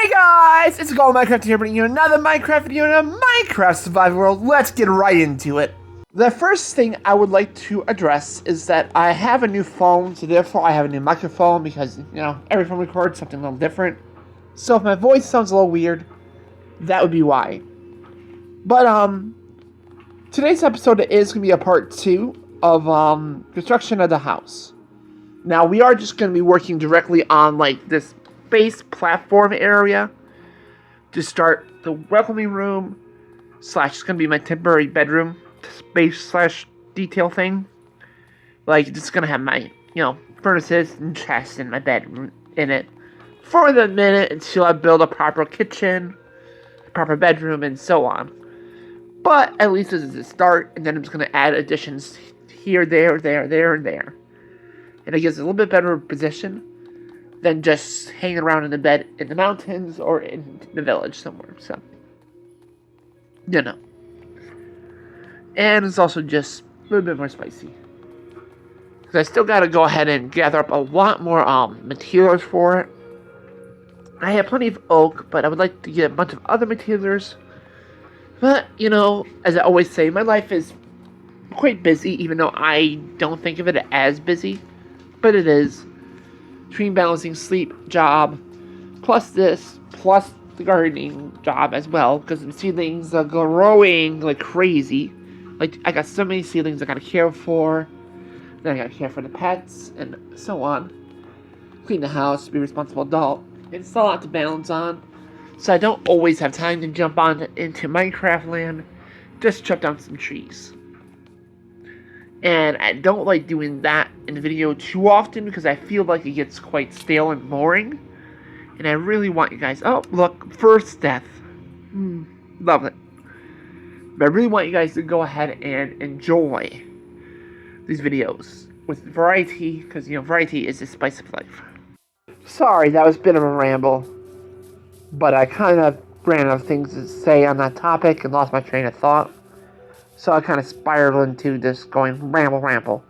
Hey guys, it's Gold Minecraft here, bringing you another Minecraft video in a Minecraft survival world. Let's get right into it. The first thing I would like to address is that I have a new phone, so therefore I have a new microphone because, every phone records something a little different. So if my voice sounds a little weird, that would be why. But, today's episode is going to be a part 2 of, construction of the house. Now, we are just going to be working directly on, this base platform area to start the welcoming room / it's going to be my temporary bedroom space / detail thing. It's going to have my, furnaces and chests in my bedroom in it for the minute until I build a proper kitchen, proper bedroom, and so on. But at least this is a start, and then I'm just going to add additions here, there, and there. And it gives a little bit better position than just hanging around in the bed in the mountains or in the village somewhere. So, And it's also just a little bit more spicy. Because I still got to go ahead and gather up a lot more materials for it. I have plenty of oak, but I would like to get a bunch of other materials. But, as I always say, my life is quite busy, even though I don't think of it as busy. But it is. Between balancing sleep, job, plus this, plus the gardening job as well, because the seedlings are growing like crazy. I got so many seedlings I gotta care for, then I gotta care for the pets, and so on. Clean the house, be a responsible adult. It's a lot to balance on, so I don't always have time to jump on into Minecraft land, just chop down some trees. And I don't like doing that in the video too often because I feel like it gets quite stale and boring. And I really want you guys... Oh, look. First death. Love it. But I really want you guys to go ahead and enjoy these videos with variety. Because, variety is the spice of life. Sorry, that was a bit of a ramble. But I kind of ran out of things to say on that topic and lost my train of thought. So I kind of spiraled into just going ramble.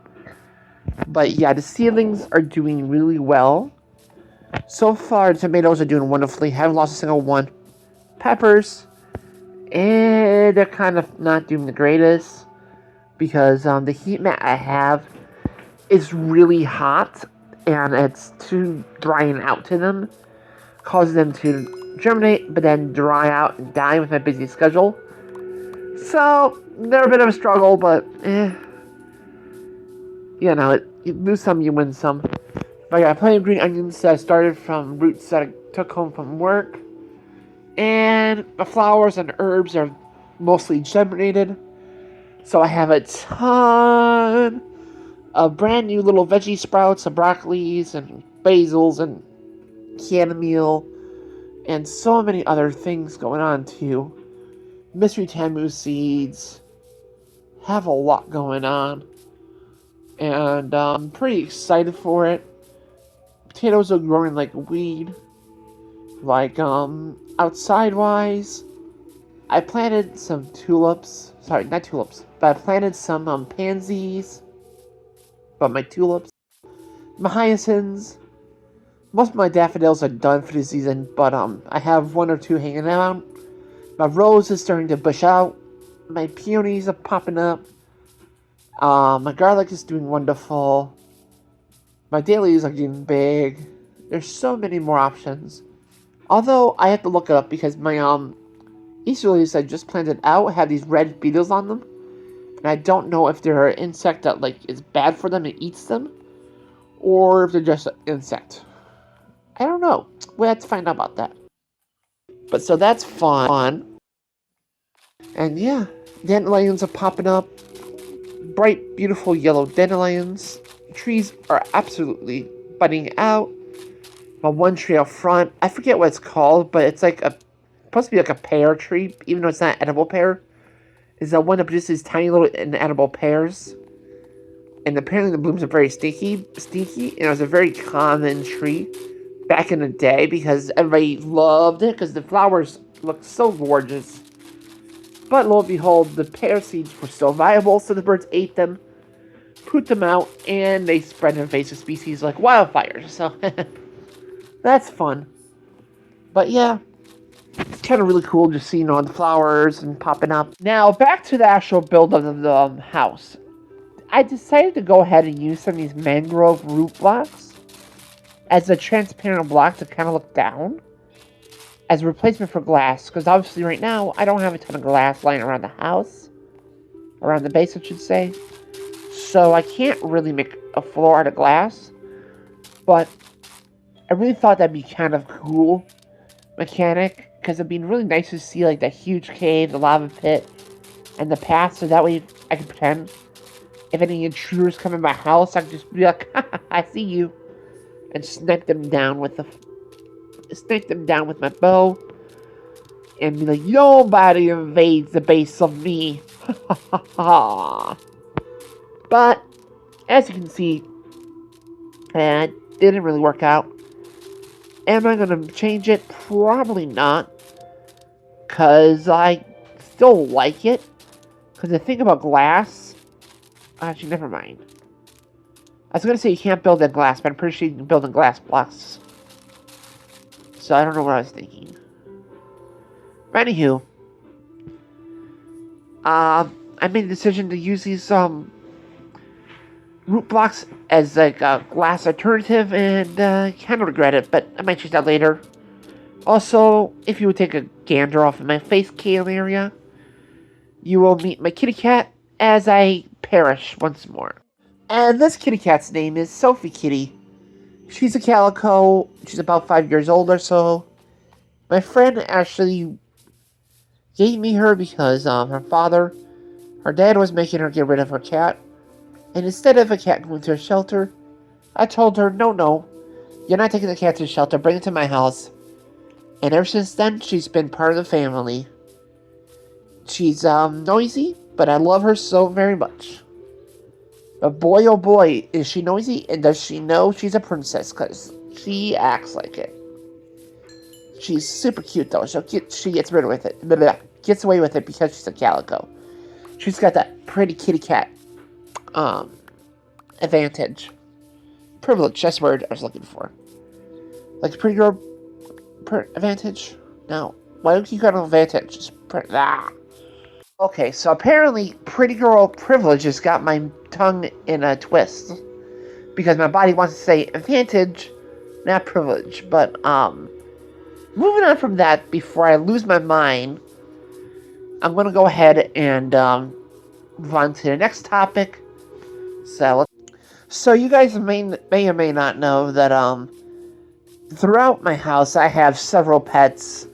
But yeah, the seedlings are doing really well. So far, the tomatoes are doing wonderfully. Haven't lost a single one. Peppers, they're kind of not doing the greatest. Because the heat mat I have is really hot. And it's too drying out to them. Causes them to germinate, but then dry out and die with my busy schedule. So, they're a bit of a struggle, but, you lose some, you win some. But I got plenty of green onions that I started from roots that I took home from work. And the flowers and herbs are mostly germinated. So I have a ton of brand new little veggie sprouts, and broccolis, and basils, and chamomile, and so many other things going on, too. Mystery Tamu seeds, have a lot going on, and I'm pretty excited for it. Potatoes are growing like weed. Outside wise, I planted some tulips, not tulips, but I planted some pansies, but my tulips, my hyacinths, most of my daffodils are done for the season, but I have one or two hanging out. My rose is starting to bush out. My peonies are popping up. My garlic is doing wonderful. My dailies are getting big. There's so many more options. Although, I have to look it up because my Easter lilies I just planted out have these red beetles on them. And I don't know if they're an insect that, is bad for them and eats them. Or if they're just an insect. I don't know. We'll have to find out about that. But so that's fun. And yeah, dandelions are popping up. Bright, beautiful yellow dandelions. Trees are absolutely budding out. My one tree out front, I forget what it's called, but it's supposed to be like a pear tree, even though it's not an edible pear. Is that one that produces tiny little inedible pears. And apparently the blooms are very stinky, and it was a very common tree back in the day because everybody loved it because the flowers looked so gorgeous. But lo and behold, the pear seeds were still viable, so the birds ate them, pooped them out, and they spread invasive species like wildfire. So that's fun. But yeah, it's kind of really cool just seeing all the flowers and popping up. Now, back to the actual build of the house. I decided to go ahead and use some of these mangrove root blocks as a transparent block to kind of look down as a replacement for glass, because obviously right now I don't have a ton of glass lying around the house, around the base I should say, so I can't really make a floor out of glass, but I really thought that'd be kind of cool mechanic, because it'd be really nice to see like the huge cave, the lava pit, and the path, so that way I can pretend if any intruders come in my house, I can just be like, I see you, and snipe them down with my bow, and be like, nobody invades the base of me. But as you can see, it didn't really work out. Am I gonna change it? Probably not, cause I still like it. Cause the thing about glass, actually, never mind. I was gonna say you can't build in glass, but I'm pretty sure you can build in glass blocks. So I don't know what I was thinking. But anywho, I made a decision to use these root blocks as like a glass alternative, and kind of regret it, but I might change that later. Also, if you would take a gander off of my face cam area, you will meet my kitty cat as I perish once more. And this kitty cat's name is Sophie Kitty. She's a calico. She's about 5 years old or so. My friend actually gave me her because her dad was making her get rid of her cat. And instead of a cat going to a shelter, I told her, no, you're not taking the cat to the shelter, bring it to my house. And ever since then, she's been part of the family. She's noisy, but I love her so very much. But boy, oh boy, is she noisy, and does she know she's a princess, because she acts like it. She's super cute, though. She gets rid of it. Blah, blah, gets away with it because she's a calico. She's got that pretty kitty cat advantage. Privilege, that's the word I was looking for. Like pretty girl advantage? No. Why don't you got an advantage? Just Okay, so apparently pretty girl privilege has got my tongue in a twist. Because my body wants to say advantage, not privilege. But, moving on from that, before I lose my mind, I'm going to go ahead and move on to the next topic. So you guys may or may not know that throughout my house I have several pets.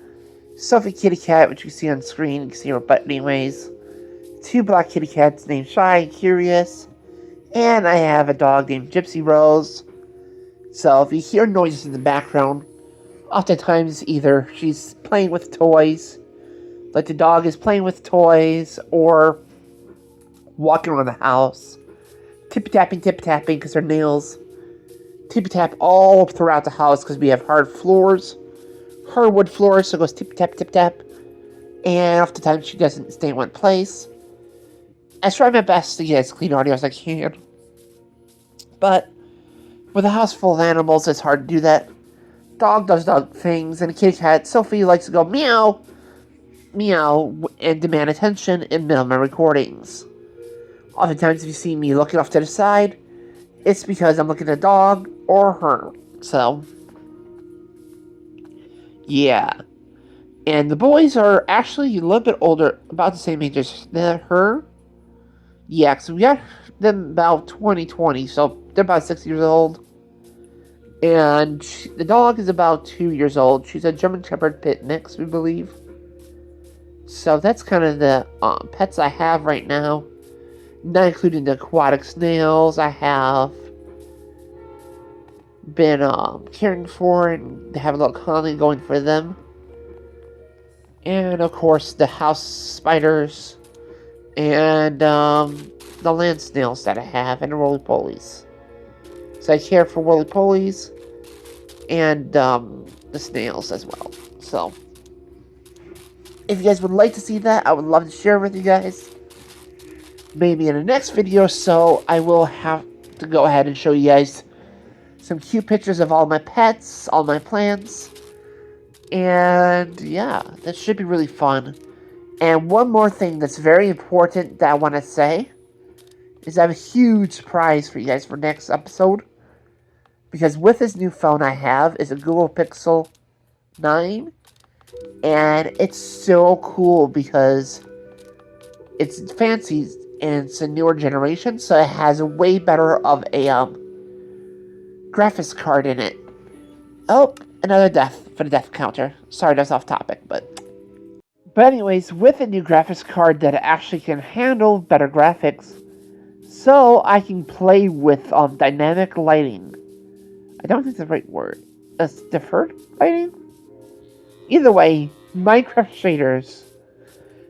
Sophie Kitty Cat, which you see on screen, you can see her butt anyways. 2 black kitty cats named Shy and Curious. And I have a dog named Gypsy Rose. So if you hear noises in the background, oftentimes either she's playing with toys, like the dog is playing with toys, or walking around the house, tippy-tapping, because her nails tippy-tap all throughout the house, because we have hardwood floors, so it goes tippy-tap, and oftentimes she doesn't stay in one place. I try my best to get as clean audio as I can, but with a house full of animals, it's hard to do that. Dog does dog things, and a kitty cat, Sophie, likes to go meow, meow, and demand attention in the middle of my recordings. Oftentimes, if you see me looking off to the side, it's because I'm looking at the dog or her. So, yeah. And the boys are actually a little bit older, about the same age as her. Yeah, because we got them about 2020, so they're about 6 years old. And the dog is about 2 years old. She's a German Shepherd Pit Mix, we believe. So that's kind of the pets I have right now. Not including the aquatic snails I have been caring for, and have a little colony going for them. And of course the house spiders and the land snails that I have, and the roly-polies. So I care for roly-polies and the snails as well. So if you guys would like to see that, I would love to share with you guys. Maybe in the next video, so I will have to go ahead and show you guys some cute pictures of all my pets, all my plants, And yeah, that should be really fun. And one more thing that's very important that I want to say is I have a huge surprise for you guys for next episode. Because with this new phone I have is a Google Pixel 9. And it's so cool because it's fancy and it's a newer generation, so it has a way better of a graphics card in it. Oh, another death for the death counter. Sorry, that's off topic, but anyways, with a new graphics card that actually can handle better graphics, so I can play with dynamic lighting. I don't think it's the right word. That's deferred lighting? Either way, Minecraft shaders,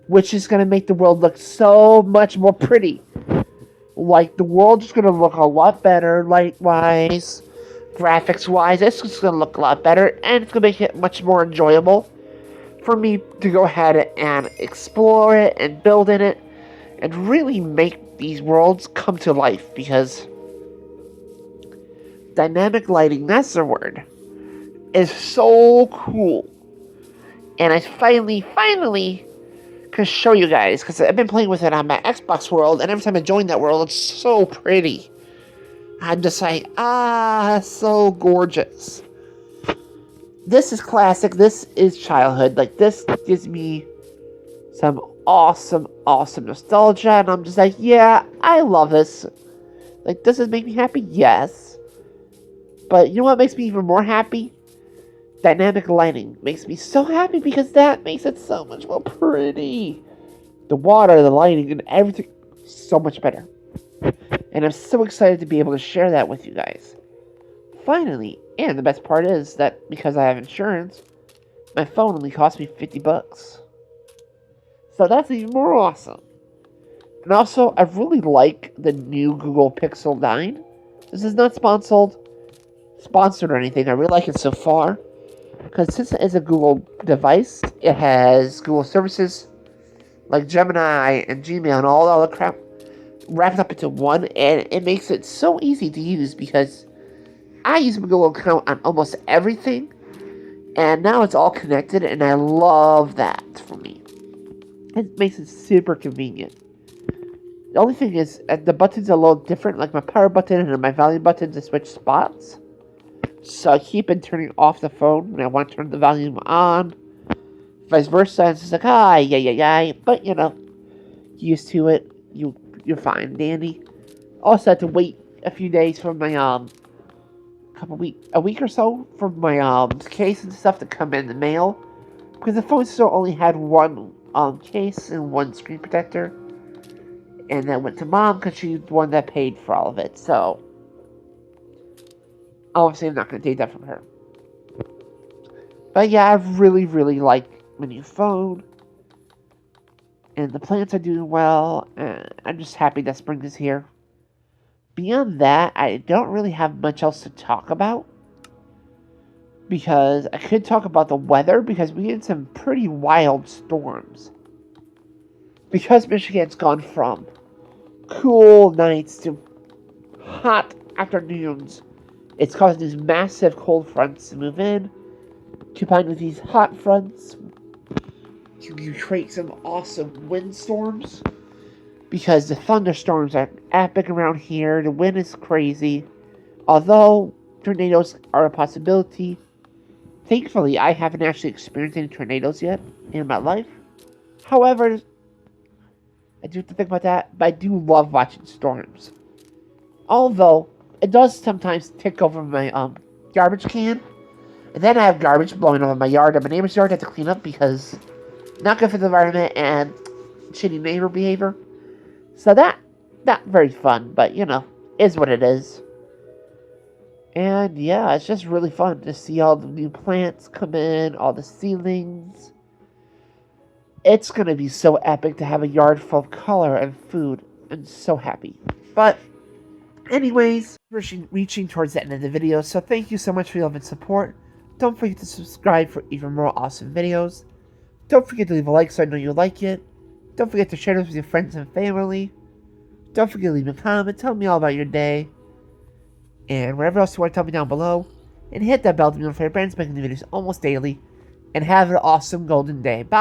which is going to make the world look so much more pretty. Like, the world is going to look a lot better light-wise, graphics-wise. It's just going to look a lot better, and it's going to make it much more enjoyable for me to go ahead and explore it and build in it and really make these worlds come to life, because dynamic lighting, that's the word, is so cool. And I finally can show you guys, because I've been playing with it on my Xbox world, and every time I join that world, it's so pretty. I'm just like, so gorgeous. This is classic. This is childhood. Like, this gives me some awesome nostalgia, and I'm just like, yeah, I love this. Like, does this make me happy? Yes. But you know what makes me even more happy? Dynamic lighting makes me so happy, because that makes it so much more pretty. The water, the lighting, and everything so much better. And I'm so excited to be able to share that with you guys. Finally, and the best part is that because I have insurance, my phone only cost me $50. So that's even more awesome. And also, I really like the new Google Pixel 9. This is not sponsored or anything. I really like it so far. Because since it is a Google device, it has Google services like Gemini and Gmail and all the crap wrapped up into one, and it makes it so easy to use because I use my Google account on almost everything, and now it's all connected, and I love that for me. It makes it super convenient. The only thing is, the buttons are a little different, like my power button and my volume button to switch spots. So I keep on turning off the phone when I want to turn the volume on. Vice versa, it's just like, yeah. But, used to it, you're fine, dandy. Also had to wait a few days for my, a week or so for my, case and stuff to come in the mail. Because the phone still only had one, case and one screen protector. And then went to Mom, because she's the one that paid for all of it, so obviously I'm not going to take that from her. But yeah, I really like my new phone. And the plants are doing well. And I'm just happy that spring is here. Beyond that, I don't really have much else to talk about. Because I could talk about the weather, because we had some pretty wild storms. Because Michigan's gone from cool nights to hot afternoons, it's caused these massive cold fronts to move in, combined with these hot fronts. You create some awesome windstorms, because the thunderstorms are epic around here. The wind is crazy. Although tornadoes are a possibility, thankfully I haven't actually experienced any tornadoes yet in my life. However, I do have to think about that, but I do love watching storms. Although, it does sometimes tick over my garbage can. And then I have garbage blowing over my yard and my neighbor's yard I have to clean up, because not good for the environment and shitty neighbor behavior. So that, not very fun, but is what it is. And yeah, it's just really fun to see all the new plants come in, all the ceilings. It's going to be so epic to have a yard full of color and food. I'm so happy. But anyways, we're reaching towards the end of the video, so thank you so much for your love and support. Don't forget to subscribe for even more awesome videos. Don't forget to leave a like so I know you like it. Don't forget to share this with your friends and family. Don't forget to leave a comment, tell me all about your day. And whatever else you want to tell me down below. And hit that bell to be notified of brands making new videos almost daily. and have an awesome golden day. Bye.